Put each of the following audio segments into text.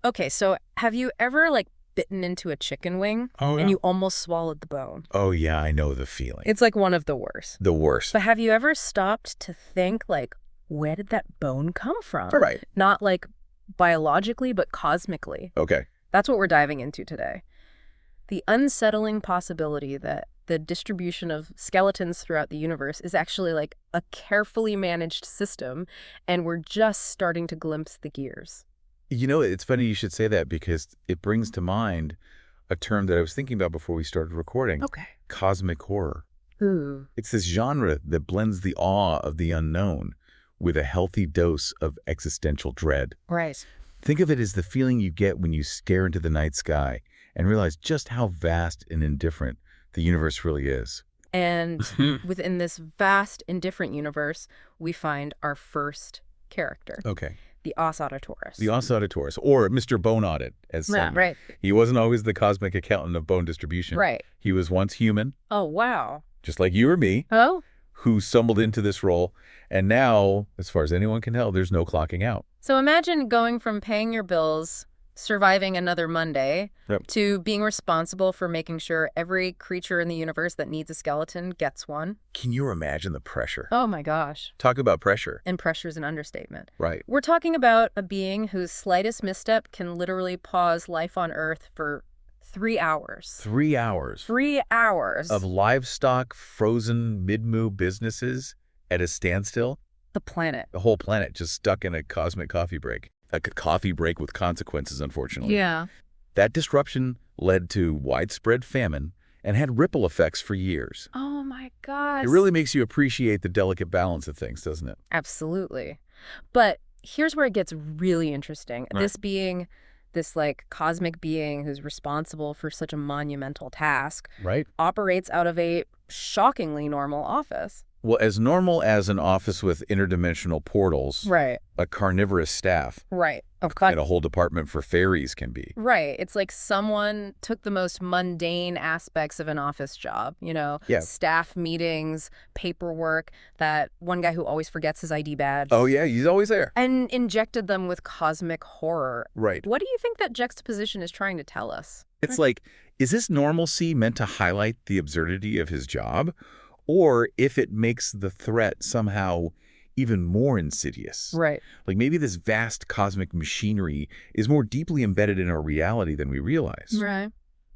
Okay, so have you ever, like, bitten into a chicken wing Oh, and yeah. you almost swallowed the bone? Oh, yeah, I know the feeling. It's, like, one of the worst. The worst. But have you ever stopped to think, like, where did that bone come from? All right. Not, like, biologically, but cosmically. Okay. That's what we're diving into today. The unsettling possibility that the distribution of skeletons throughout the universe is actually, like, a carefully managed system, and we're just starting to glimpse the gears. You know, it's funny you should say that because it brings to mind a term that I was thinking about before we started recording. Okay. Cosmic horror. Ooh. It's this genre that blends the awe of the unknown with a healthy dose of existential dread. Right. Think of it as the feeling you get when you stare into the night sky and realize just how vast and indifferent the universe really is. And within this vast, indifferent universe, we find our first character, Okay. the Auditors. The Auditor, or Mr. Bone Audit, as Yeah, some. right. He wasn't always the cosmic accountant of bone distribution. Right. He was once human, Oh, wow. just like you or me, Oh? who stumbled into this role. And now, as far as anyone can tell, there's no clocking out. So imagine going from paying your bills, surviving another Monday, Yep. to being responsible for making sure every creature in the universe that needs a skeleton gets one. Can you imagine the pressure? Oh my gosh. Talk about pressure. And pressure's an understatement. Right. We're talking about a being whose slightest misstep can literally pause life on Earth for 3 hours. 3 hours 3 hours. of livestock frozen mid-moo businesses at a standstill. The planet. The whole planet just stuck in a cosmic coffee break. A coffee break with consequences, unfortunately. Yeah. That disruption led to widespread famine and had ripple effects for years. Oh my gosh. It really makes you appreciate the delicate balance of things, doesn't it? Absolutely. But here's where it gets really interesting. Right. This being this, like, cosmic being who's responsible for such a monumental task Right? operates out of a shockingly normal office. Well, as normal as an office with interdimensional portals, Right. a carnivorous staff, Right. Of course. and a whole department for fairies can be. Right. It's like someone took the most mundane aspects of an office job, Yeah. staff meetings, paperwork, that one guy who always forgets his ID badge. Oh, yeah, he's always there. And injected them with cosmic horror. Right. What do you think that juxtaposition is trying to tell us? It's like, is this normalcy meant to highlight the absurdity of his job? Or if it makes the threat somehow even more insidious? Right. Like maybe this vast cosmic machinery is more deeply embedded in our reality than we realize. Right.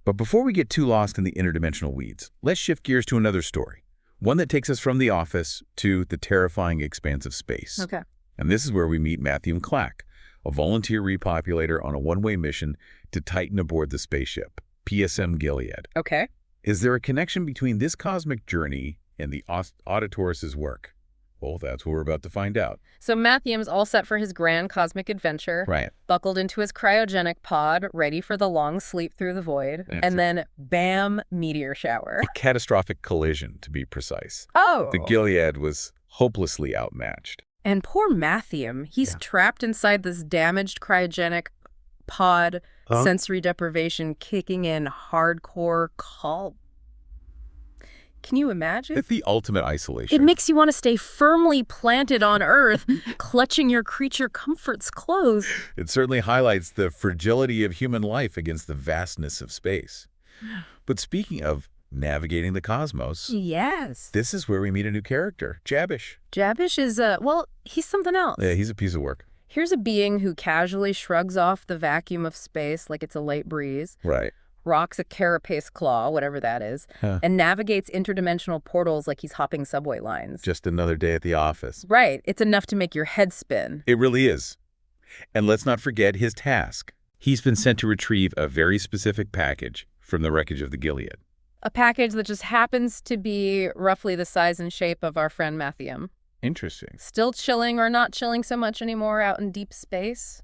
But before we get too lost in the interdimensional weeds, let's shift gears to another story. One that takes us from the office to the terrifying expanse of space. Okay. And this is where we meet Matthew Clack, a volunteer repopulator on a one-way mission to Titan aboard the spaceship, PSM Gilead. Okay. Is there a connection between this cosmic journey and the Auditors' work? Well, that's what we're about to find out. So Matthew's all set for his grand cosmic adventure, Right. buckled into his cryogenic pod, ready for the long sleep through the void, That's and it. then bam, meteor shower. A catastrophic collision, to be precise. Oh. The Gilead was hopelessly outmatched. And poor Matthew, he's Yeah. trapped inside this damaged cryogenic pod, sensory deprivation kicking in hardcore call. Can you imagine? It's the ultimate isolation. It makes you want to stay firmly planted on Earth, clutching your creature comforts close. It certainly highlights the fragility of human life against the vastness of space. But speaking of navigating the cosmos, Yes. this is where we meet a new character, Jabish. Jabish is, well, he's something else. Yeah, he's a piece of work. Here's a being who casually shrugs off the vacuum of space like it's a light breeze, Right. rocks a carapace claw, whatever that is, Huh. and navigates interdimensional portals like he's hopping subway lines. Just another day at the office. Right. It's enough to make your head spin. It really is. And let's not forget his task. He's been sent to retrieve a very specific package from the wreckage of the Gilead. A package that just happens to be roughly the size and shape of our friend Matthew. Interesting. Still chilling or not chilling so much anymore out in deep space?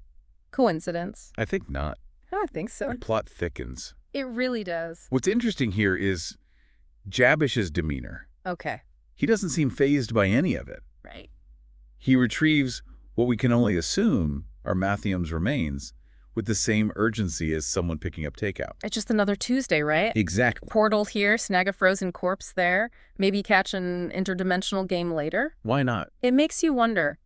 Coincidence? I think not. I don't think so. The plot thickens. It really does. What's interesting here is Jabish's demeanor. Okay. He doesn't seem fazed by any of it. Right. He retrieves what we can only assume are Matthew's remains with the same urgency as someone picking up takeout. It's just another Tuesday, right? Exactly. Portal here, snag a frozen corpse there, maybe catch an interdimensional game later. Why not? It makes you wonder,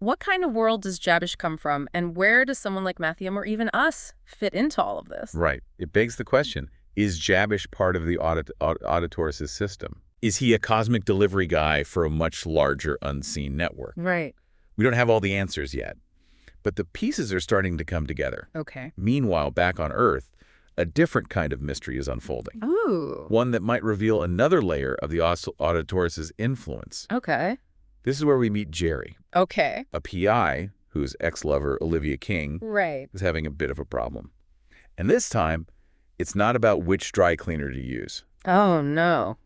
what kind of world does Jabesh come from, and where does someone like Matthew or even us fit into all of this? Right. It begs the question, is Jabesh part of the Auditor's system? Is he a cosmic delivery guy for a much larger unseen network? Right. We don't have all the answers yet, but the pieces are starting to come together. Okay. Meanwhile, back on Earth, a different kind of mystery is unfolding. Ooh. One that might reveal another layer of the Auditor's influence. Okay. This is where we meet Jerry, Okay. a PI whose ex-lover, Olivia King, Right. is having a bit of a problem. And this time, it's not about which dry cleaner to use. Oh, no.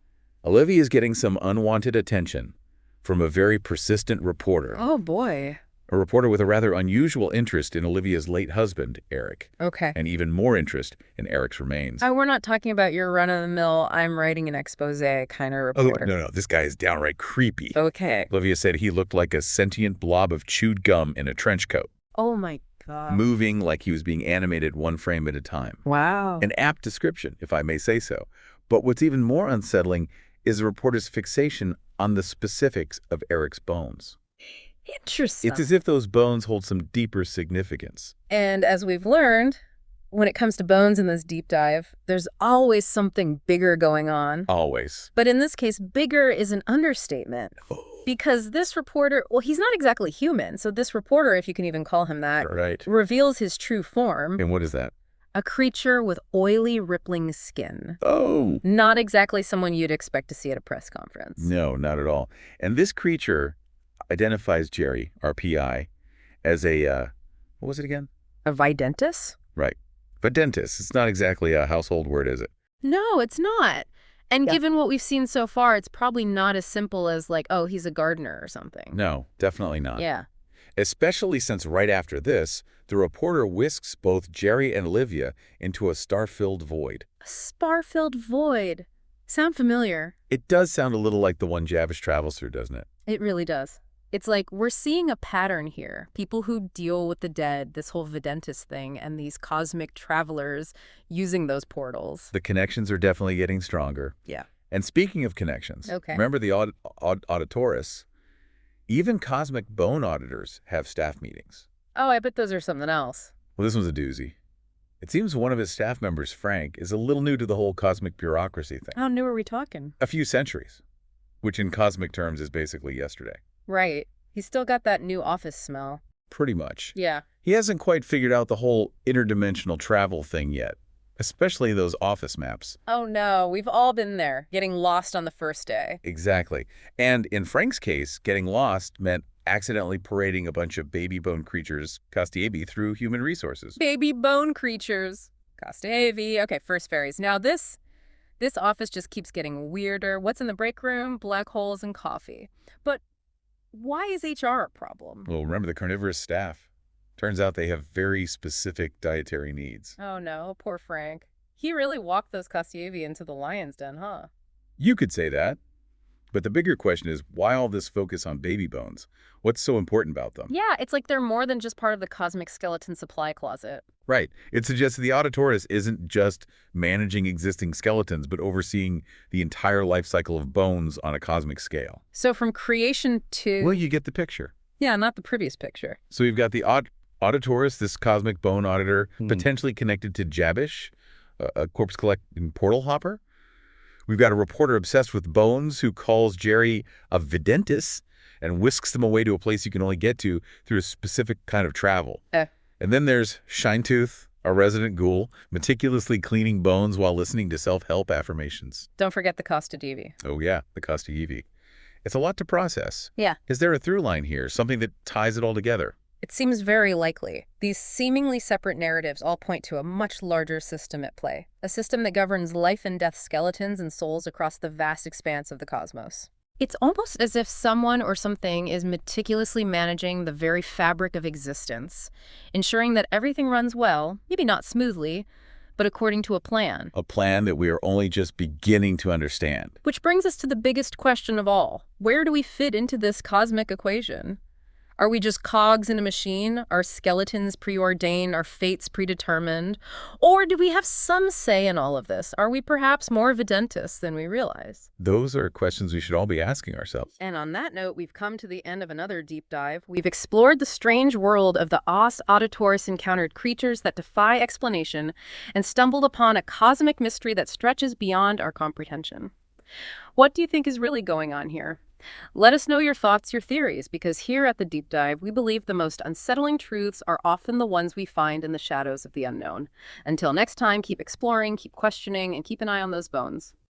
Olivia is getting some unwanted attention from a very persistent reporter. Oh, boy. A reporter with a rather unusual interest in Olivia's late husband, Eric, Okay. and even more interest in Eric's remains. Oh, we're not talking about your run-of-the-mill, I'm writing an expose kind of Oh, reporter. no, this guy is downright creepy. Okay. Olivia said he looked like a sentient blob of chewed gum in a trench coat, Oh, my God. moving like he was being animated one frame at a time. Wow. An apt description, if I may say so. But what's even more unsettling is the reporter's fixation on the specifics of Eric's bones. Interesting. It's as if those bones hold some deeper significance. And as we've learned, when it comes to bones in this deep dive, there's always something bigger going on. Always. But in this case, bigger is an understatement. Because this reporter, well, he's not exactly human. So this reporter, if you can even call him that, Right. reveals his true form. And what is that? A creature with oily, rippling skin. Oh. Not exactly someone you'd expect to see at a press conference. No, not at all. And this creature identifies Jerry, our PI, as a, what was it again? A videntus? Right. Videntus. It's not exactly a household word, is it? No, it's not. And Yeah. given what we've seen so far, it's probably not as simple as like, oh, he's a gardener or something. No, definitely not. Yeah. Especially since right after this, the reporter whisks both Jerry and Olivia into a star-filled void. A star-filled void. Sound familiar? It does sound a little like the one Jabesh travels through, doesn't it? It really does. It's like we're seeing a pattern here. People who deal with the dead, this whole Videntis thing, and these cosmic travelers using those portals. The connections are definitely getting stronger. Yeah. And speaking of connections, Okay. remember the Auditorus? Even cosmic bone auditors have staff meetings. Oh, I bet those are something else. Well, this one's a doozy. It seems one of his staff members, Frank, is a little new to the whole cosmic bureaucracy thing. How new are we talking? A few centuries, which in cosmic terms is basically yesterday. Right. He's still got that new office smell. Pretty much. Yeah. He hasn't quite figured out the whole interdimensional travel thing yet, especially those office maps. Oh no, we've all been there, getting lost on the first day. Exactly. And in Frank's case, getting lost meant accidentally parading a bunch of baby bone creatures, Castiebi, through human resources. Baby bone creatures. Castavi. Okay, first fairies. Now this office just keeps getting weirder. What's in the break room? Black holes and coffee. But why is HR a problem? Well, remember the carnivorous staff. Turns out they have very specific dietary needs. Oh no, poor Frank. He really walked those Castievi into the lion's den, huh? You could say that. But the bigger question is, why all this focus on baby bones? What's so important about them? Yeah, it's like they're more than just part of the cosmic skeleton supply closet. Right. It suggests that the Auditorus isn't just managing existing skeletons, but overseeing the entire life cycle of bones on a cosmic scale. So from creation to... Well, you get the picture. Yeah, not the prettiest picture. So we've got the Auditorus, this cosmic bone auditor, potentially connected to Jabesh, a corpse collecting portal hopper. We've got a reporter obsessed with bones who calls Jerry a videntis and whisks them away to a place you can only get to through a specific kind of travel. And then there's Shinetooth, a resident ghoul, meticulously cleaning bones while listening to self-help affirmations. Don't forget the Costa Divi. Oh yeah, the Castievi. It's a lot to process. Yeah. Is there a through line here, something that ties it all together? It seems very likely. These seemingly separate narratives all point to a much larger system at play. A system that governs life and death skeletons and souls across the vast expanse of the cosmos. It's almost as if someone or something is meticulously managing the very fabric of existence, ensuring that everything runs well, maybe not smoothly, but according to a plan. A plan that we are only just beginning to understand. Which brings us to the biggest question of all. Where do we fit into this cosmic equation? Are we just cogs in a machine? Are skeletons preordained? Are fates predetermined? Or do we have some say in all of this? Are we perhaps more of a dentist than we realize? Those are questions we should all be asking ourselves. And on that note, we've come to the end of another deep dive. We've explored the strange world of the Auditors, encountered creatures that defy explanation, and stumbled upon a cosmic mystery that stretches beyond our comprehension. What do you think is really going on here? Let us know your thoughts, your theories, because here at the Deep Dive, we believe the most unsettling truths are often the ones we find in the shadows of the unknown. Until next time, keep exploring, keep questioning, and keep an eye on those bones.